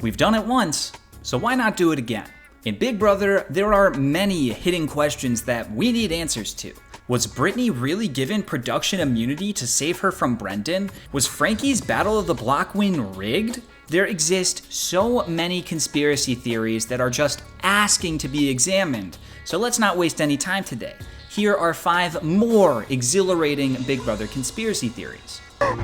We've done it once, so why not do it again? In Big Brother, there are many hidden questions that we need answers to. Was Britney really given production immunity to save her from Brendon? Was Frankie's Battle of the Block win rigged? There exist so many conspiracy theories that are just asking to be examined, so let's not waste any time today. Here are 5 more exhilarating Big Brother conspiracy theories.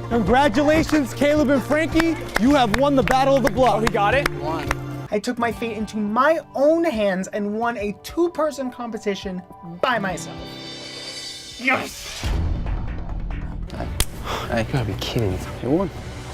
Congratulations, Caleb and Frankie. You have won the Battle of the Block. Oh, we got it? Won. I took my fate into my own hands and won a 2-person competition by myself. Yes! You gotta be kidding. He won.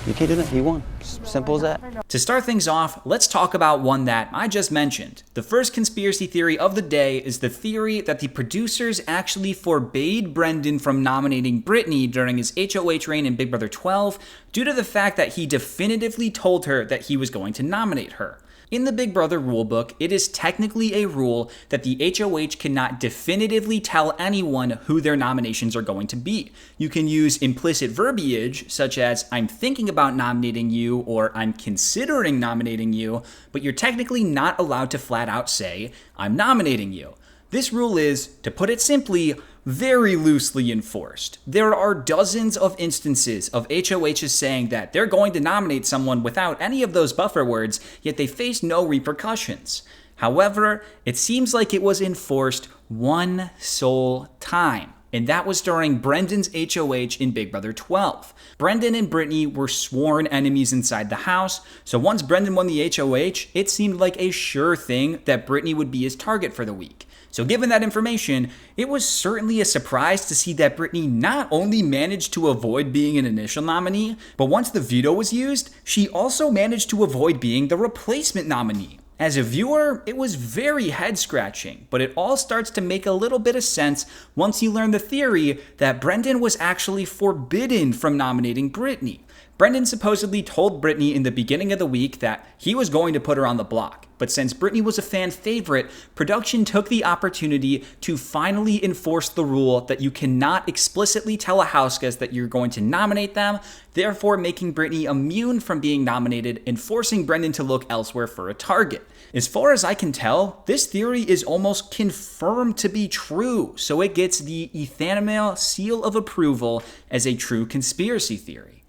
You can't do that. He won. Simple as that. To start things off, let's talk about one that I just mentioned. The first conspiracy theory of the day is the theory that the producers actually forbade Brendon from nominating Britney during his HOH reign in Big Brother 12 due to the fact that he definitively told her that he was going to nominate her. In the Big Brother rulebook, it is technically a rule that the HOH cannot definitively tell anyone who their nominations are going to be. You can use implicit verbiage, such as, I'm thinking about nominating you, or I'm considering nominating you, but you're technically not allowed to flat out say, I'm nominating you. This rule is, to put it simply, very loosely enforced. There are dozens of instances of HOHs saying that they're going to nominate someone without any of those buffer words, yet they face no repercussions. However, it seems like it was enforced one sole time, and that was during Brendon's HOH in Big Brother 12. Brendon and Britney were sworn enemies inside the house, so once Brendon won the HOH, it seemed like a sure thing that Britney would be his target for the week. So given that information, it was certainly a surprise to see that Britney not only managed to avoid being an initial nominee, but once the veto was used, she also managed to avoid being the replacement nominee. As a viewer, it was very head-scratching, but it all starts to make a little bit of sense once you learn the theory that Brendon was actually forbidden from nominating Britney. Brendon supposedly told Britney in the beginning of the week that he was going to put her on the block, but since Britney was a fan favorite, production took the opportunity to finally enforce the rule that you cannot explicitly tell a houseguest that you're going to nominate them, therefore making Britney immune from being nominated and forcing Brendon to look elsewhere for a target. As far as I can tell, this theory is almost confirmed to be true, so it gets the Ethanimale seal of approval as a true conspiracy theory.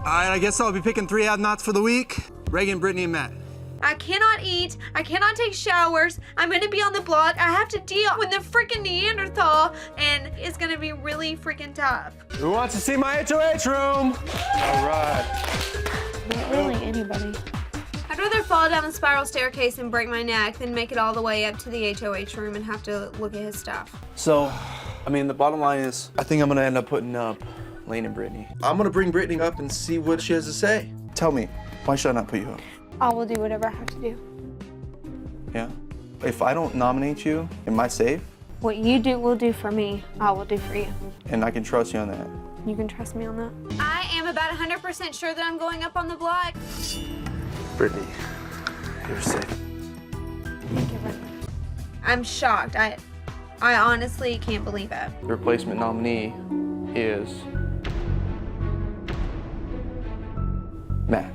Alright, I guess I'll be picking 3 have-nots for the week. Reagan, Brittany, and Matt. I cannot eat. I cannot take showers. I'm gonna be on the block. I have to deal with the freaking Neanderthal, and it's gonna be really freaking tough. Who wants to see my HOH room? All right. Not really anybody. I'd rather fall down the spiral staircase and break my neck than make it all the way up to the HOH room and have to look at his stuff. So, I mean, the bottom line is, I think I'm gonna end up putting up Lane and Brittany. I'm gonna bring Brittany up and see what she has to say. Tell me, why should I not put you up? I will do whatever I have to do. Yeah? If I don't nominate you, am I safe? What you do will do for me, I will do for you. And I can trust you on that. You can trust me on that. I am about 100% sure that I'm going up on the block. Brittany, you're safe. Thank you, Brendon. I'm shocked. I honestly can't believe it. The replacement nominee is Matt.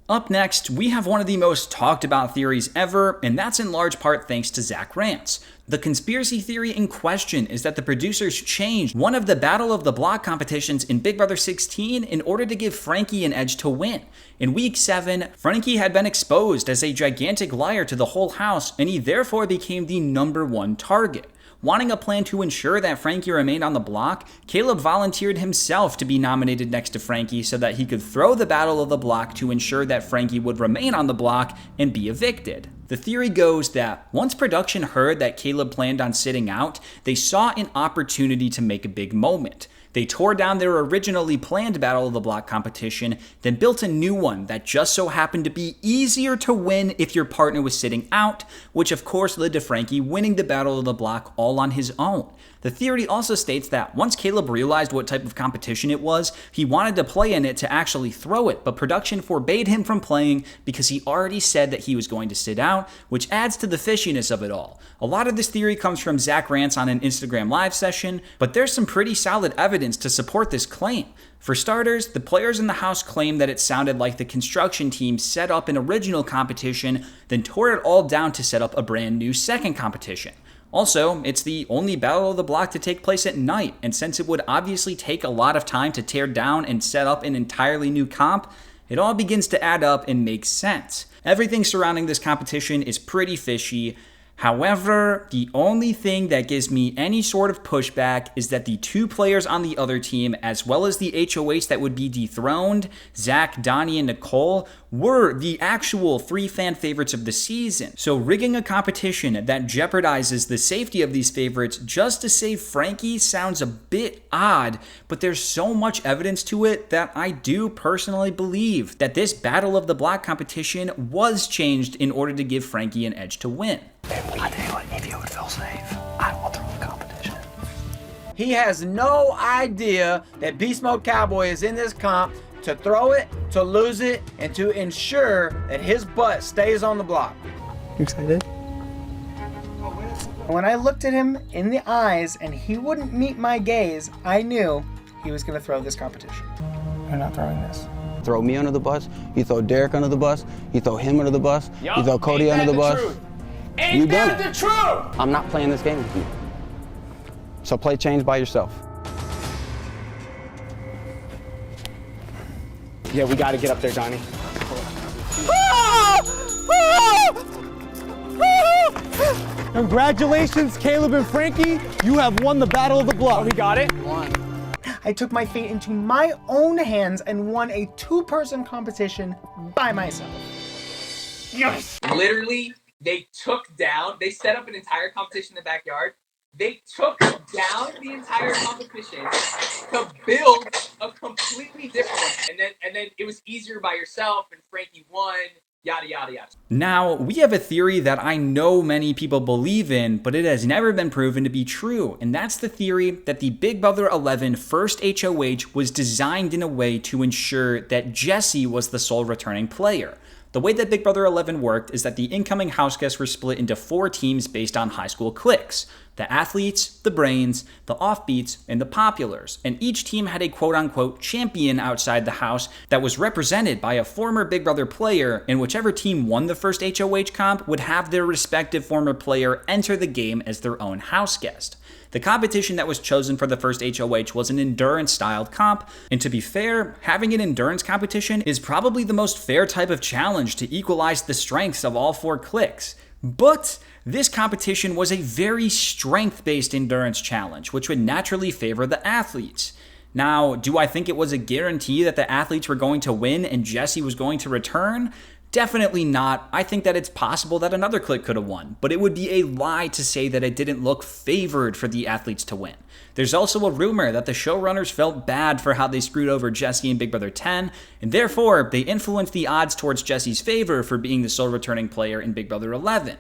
Up next, we have one of the most talked about theories ever, and that's in large part thanks to Zach Rance. The conspiracy theory in question is that the producers changed one of the Battle of the Block competitions in Big Brother 16 in order to give Frankie an edge to win. In week 7, Frankie had been exposed as a gigantic liar to the whole house, and he therefore became the #1 target. Wanting a plan to ensure that Frankie remained on the block, Caleb volunteered himself to be nominated next to Frankie so that he could throw the Battle of the Block to ensure that Frankie would remain on the block and be evicted. The theory goes that once production heard that Caleb planned on sitting out, they saw an opportunity to make a big moment. They tore down their originally planned Battle of the Block competition, then built a new one that just so happened to be easier to win if your partner was sitting out, which of course led to Frankie winning the Battle of the Block all on his own. The theory also states that once Caleb realized what type of competition it was, he wanted to play in it to actually throw it, but production forbade him from playing because he already said that he was going to sit out, which adds to the fishiness of it all. A lot of this theory comes from Zach Rants on an Instagram live session, but there's some pretty solid evidence to support this claim. For starters, the players in the house claim that it sounded like the construction team set up an original competition, then tore it all down to set up a brand new second competition. Also, it's the only Battle of the Block to take place at night, and since it would obviously take a lot of time to tear down and set up an entirely new comp, it all begins to add up and make sense. Everything surrounding this competition is pretty fishy. However, the only thing that gives me any sort of pushback is that the two players on the other team, as well as the HOH that would be dethroned, Zach, Donnie, and Nicole, were the actual 3 fan favorites of the season. So rigging a competition that jeopardizes the safety of these favorites just to save Frankie sounds a bit odd, but there's so much evidence to it that I do personally believe that this Battle of the Block competition was changed in order to give Frankie an edge to win. I tell you what, if you would feel safe, I will throw the competition. He has no idea that Beast Mode Cowboy is in this comp to throw it, to lose it, and to ensure that his butt stays on the block. You excited? When I looked at him in the eyes and he wouldn't meet my gaze, I knew he was going to throw this competition. We're not throwing this. Throw me under the bus, you throw Derek under the bus, you throw him under the bus, you throw Cody under the bus. You done it. The truth. I'm not playing this game with you. So play change by yourself. Yeah, we gotta get up there, Donnie. Congratulations, Caleb and Frankie. You have won the Battle of the Block. Oh, we got it? I took my fate into my own hands and won a 2-person competition by myself. Yes! Literally, they set up an entire competition in the backyard. They took down the entire competition to build a completely different one. And then it was easier by yourself, and Frankie won, yada, yada, yada. Now, we have a theory that I know many people believe in, but it has never been proven to be true, and that's the theory that the Big Brother 11 first HOH was designed in a way to ensure that Jessie was the sole returning player. The way that Big Brother 11 worked is that the incoming house guests were split into 4 teams based on high school cliques: the athletes, the brains, the offbeats, and the populars. And each team had a quote-unquote champion outside the house that was represented by a former Big Brother player, and whichever team won the first HOH comp would have their respective former player enter the game as their own house guest. The competition that was chosen for the first HOH was an endurance-styled comp, and to be fair, having an endurance competition is probably the most fair type of challenge to equalize the strengths of all 4 cliques. But this competition was a very strength-based endurance challenge, which would naturally favor the athletes. Now, do I think it was a guarantee that the athletes were going to win and Jessie was going to return? Definitely not. I think that it's possible that another clique could have won, but it would be a lie to say that it didn't look favored for the athletes to win. There's also a rumor that the showrunners felt bad for how they screwed over Jessie in Big Brother 10, and therefore they influenced the odds towards Jessie's favor for being the sole returning player in Big Brother 11.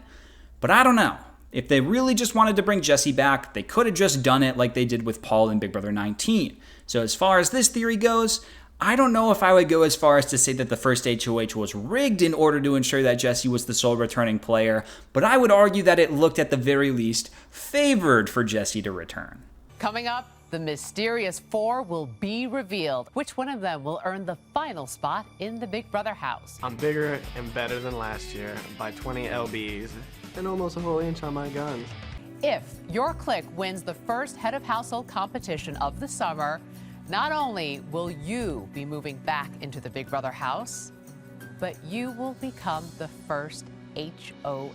But I don't know. If they really just wanted to bring Jessie back, they could have just done it like they did with Paul in Big Brother 19. So as far as this theory goes, I don't know if I would go as far as to say that the first HOH was rigged in order to ensure that Jessie was the sole returning player, but I would argue that it looked at the very least favored for Jessie to return. Coming up, the mysterious 4 will be revealed. Which one of them will earn the final spot in the Big Brother house? I'm bigger and better than last year by 20 lbs and almost a whole inch on my guns. If your clique wins the first head of household competition of the summer, not only will you be moving back into the Big Brother house, but you will become the first HOH.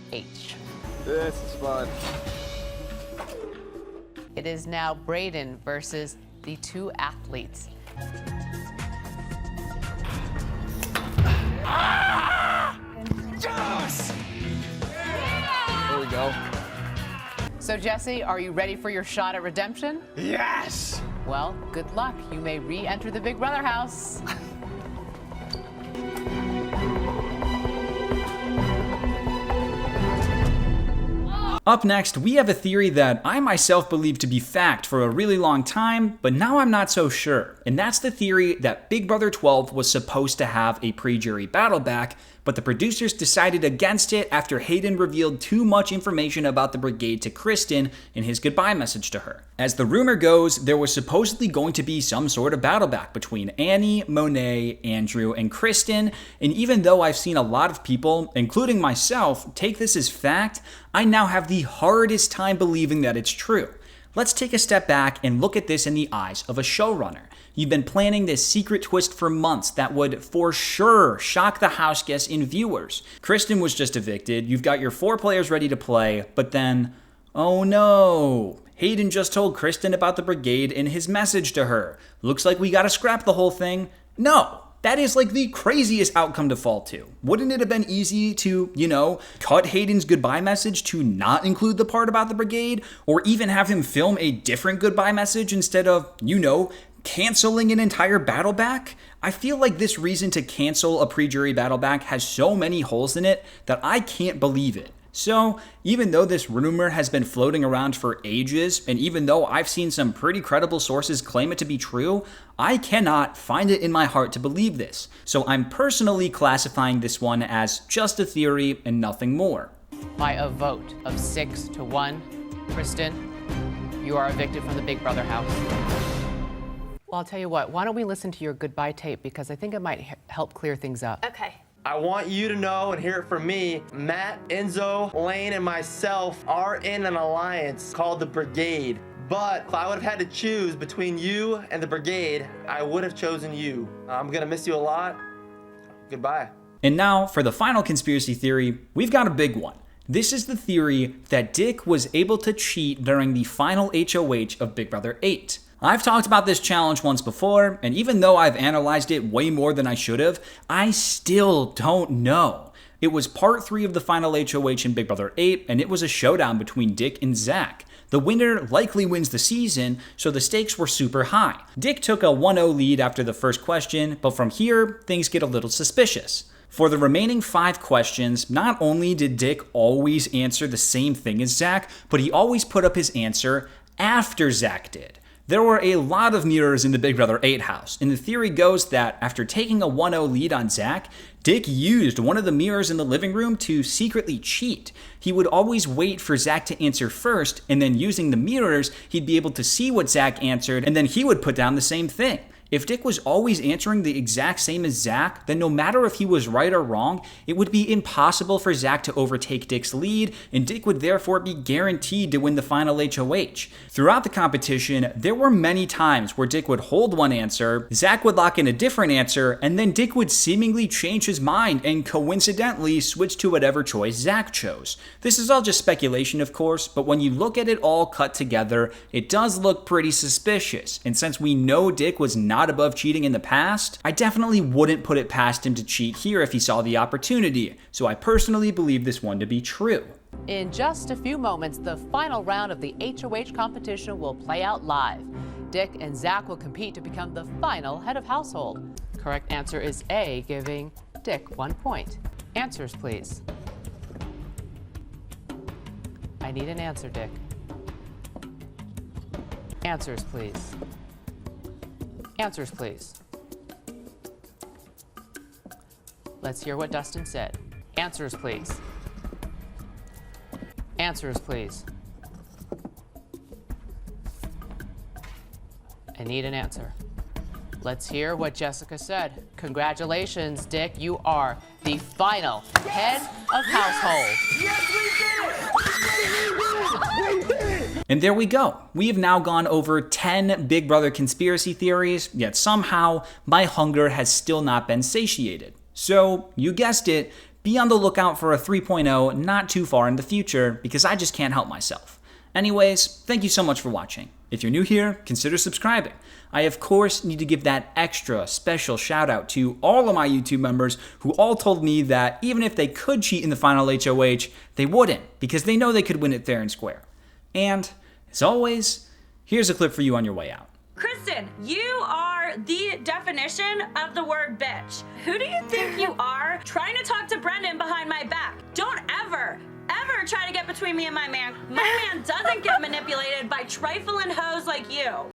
This is fun. It is now Brendon versus the 2 athletes. Yes! There we go. So Jessie, are you ready for your shot at redemption? Yes! Well, good luck. You may re-enter the Big Brother house. Up next, we have a theory that I myself believed to be fact for a really long time, but now I'm not so sure. And that's the theory that Big Brother 12 was supposed to have a pre-jury battle back, but the producers decided against it after Hayden revealed too much information about the brigade to Kristen in his goodbye message to her. As the rumor goes, there was supposedly going to be some sort of battle back between Annie, Monet, Andrew, and Kristen, and even though I've seen a lot of people, including myself, take this as fact, I now have the hardest time believing that it's true. Let's take a step back and look at this in the eyes of a showrunner. You've been planning this secret twist for months that would for sure shock the house guests and viewers. Kristen was just evicted, you've got your 4 players ready to play, but then, oh no, Hayden just told Kristen about the brigade in his message to her. Looks like we gotta scrap the whole thing. No, that is like the craziest outcome to fall to. Wouldn't it have been easy to, cut Hayden's goodbye message to not include the part about the brigade? Or even have him film a different goodbye message instead of, canceling an entire battle back? I feel like this reason to cancel a pre-jury battle back has so many holes in it that I can't believe it. So, even though this rumor has been floating around for ages, and even though I've seen some pretty credible sources claim it to be true, I cannot find it in my heart to believe this. So I'm personally classifying this one as just a theory and nothing more. By a vote of 6-1, Kristen, you are evicted from the Big Brother house. Well, I'll tell you what, why don't we listen to your goodbye tape, because I think it might help clear things up. Okay. I want you to know and hear it from me, Matt, Enzo, Lane, and myself are in an alliance called the Brigade. But if I would have had to choose between you and the Brigade, I would have chosen you. I'm gonna miss you a lot. Goodbye. And now, for the final conspiracy theory, we've got a big one. This is the theory that Dick was able to cheat during the final HOH of Big Brother 8. I've talked about this challenge once before, and even though I've analyzed it way more than I should have, I still don't know. It was part 3 of the final HOH in Big Brother 8, and it was a showdown between Dick and Zach. The winner likely wins the season, so the stakes were super high. Dick took a 1-0 lead after the first question, but from here, things get a little suspicious. For the remaining 5 questions, not only did Dick always answer the same thing as Zach, but he always put up his answer after Zach did. There were a lot of mirrors in the Big Brother 8 house, and the theory goes that after taking a 1-0 lead on Zach, Dick used one of the mirrors in the living room to secretly cheat. He would always wait for Zach to answer first, and then using the mirrors, he'd be able to see what Zach answered, and then he would put down the same thing. If Dick was always answering the exact same as Zach, then no matter if he was right or wrong, it would be impossible for Zach to overtake Dick's lead, and Dick would therefore be guaranteed to win the final HOH. Throughout the competition, there were many times where Dick would hold one answer, Zach would lock in a different answer, and then Dick would seemingly change his mind and coincidentally switch to whatever choice Zach chose. This is all just speculation, of course, but when you look at it all cut together, it does look pretty suspicious, and since we know Dick was not above cheating in the past, I definitely wouldn't put it past him to cheat here if he saw the opportunity, so I personally believe this one to be true. In just a few moments, the final round of the HOH competition will play out live. Dick and Zach will compete to become the final head of household. Correct answer is A, giving Dick 1 point. Answers, please. I need an answer, Dick. Answers, please. Answers, please. Let's hear what Dustin said. Answers, please. Answers, please. I need an answer. Let's hear what Jessica said. Congratulations, Dick. You are the final head of household. Yes, we did it! And there we go. We have now gone over 10 Big Brother conspiracy theories, yet somehow my hunger has still not been satiated. So, you guessed it, be on the lookout for a 3.0 not too far in the future, because I just can't help myself. Anyways, thank you so much for watching. If you're new here, consider subscribing. I of course need to give that extra special shout out to all of my YouTube members who all told me that even if they could cheat in the final HOH, they wouldn't, because they know they could win it fair and square. And, as always, here's a clip for you on your way out. Kristen, you are the definition of the word bitch. Who do you think you are trying to talk to Brendon behind my back? Don't ever try to get between between me and my man. My man doesn't get manipulated by trifling hoes like you.